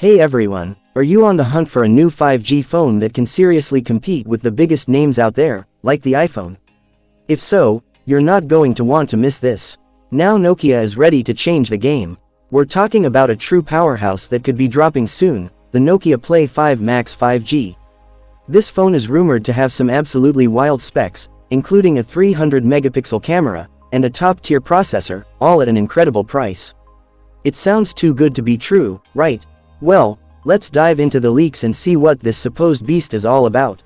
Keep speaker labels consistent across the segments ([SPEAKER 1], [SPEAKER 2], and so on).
[SPEAKER 1] Hey everyone, are you on the hunt for a new 5G phone that can seriously compete with the biggest names out there, like the iPhone? If so, you're not going to want to miss this. Now Nokia is ready to change the game. We're talking about a true powerhouse that could be dropping soon, the Nokia Play 5 Max 5G. This phone is rumored to have some absolutely wild specs, including a 300 megapixel camera, and a top-tier processor, all at an incredible price. It sounds too good to be true, right? Well, let's dive into the leaks and see what this supposed beast is all about.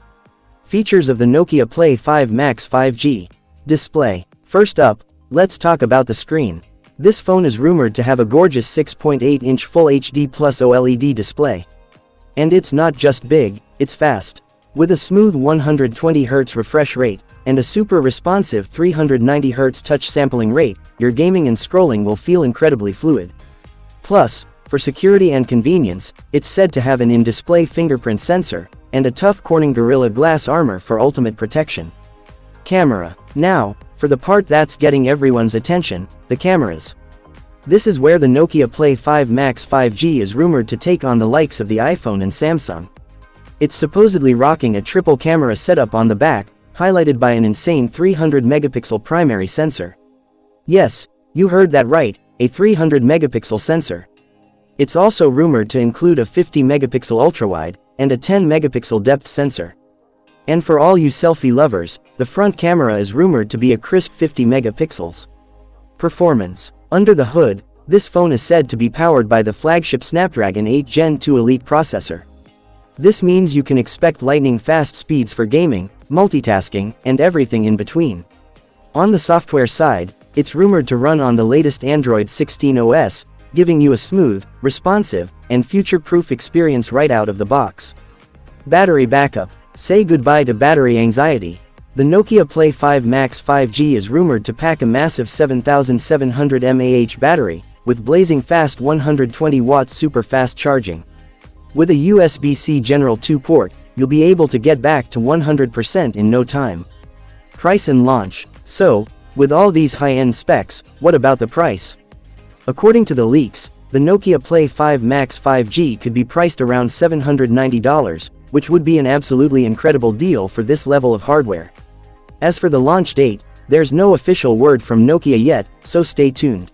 [SPEAKER 1] Features of the Nokia Play 5 Max 5G. Display. First up, let's talk about the screen. This phone is rumored to have a gorgeous 6.8-inch Full HD Plus OLED display. And it's not just big, it's fast. With a smooth 120Hz refresh rate, and a super responsive 390Hz touch sampling rate, your gaming and scrolling will feel incredibly fluid. Plus, for security and convenience, it's said to have an in-display fingerprint sensor, and a tough Corning Gorilla Glass armor for ultimate protection. Camera. Now, for the part that's getting everyone's attention, the cameras. This is where the Nokia Play 5 Max 5G is rumored to take on the likes of the iPhone and Samsung. It's supposedly rocking a triple camera setup on the back, highlighted by an insane 300 megapixel primary sensor. Yes, you heard that right, a 300 megapixel sensor. It's also rumored to include a 50 megapixel ultrawide, and a 10 megapixel depth sensor. And for all you selfie lovers, the front camera is rumored to be a crisp 50 megapixels. Performance. Under the hood, this phone is said to be powered by the flagship Snapdragon 8 Gen 2 Elite processor. This means you can expect lightning-fast speeds for gaming, multitasking, and everything in between. On the software side, it's rumored to run on the latest Android 16 OS, giving you a smooth, responsive, and future-proof experience right out of the box. Battery backup. Say goodbye to battery anxiety. The Nokia Play 5 Max 5G is rumored to pack a massive 7700mAh battery, with blazing fast 120-watt super-fast charging. With a USB-C General 2 port, you'll be able to get back to 100% in no time. Price and launch. So, with all these high-end specs, what about the price? According to the leaks, the Nokia Play 5 Max 5G could be priced around $790, which would be an absolutely incredible deal for this level of hardware. As for the launch date, there's no official word from Nokia yet, so stay tuned.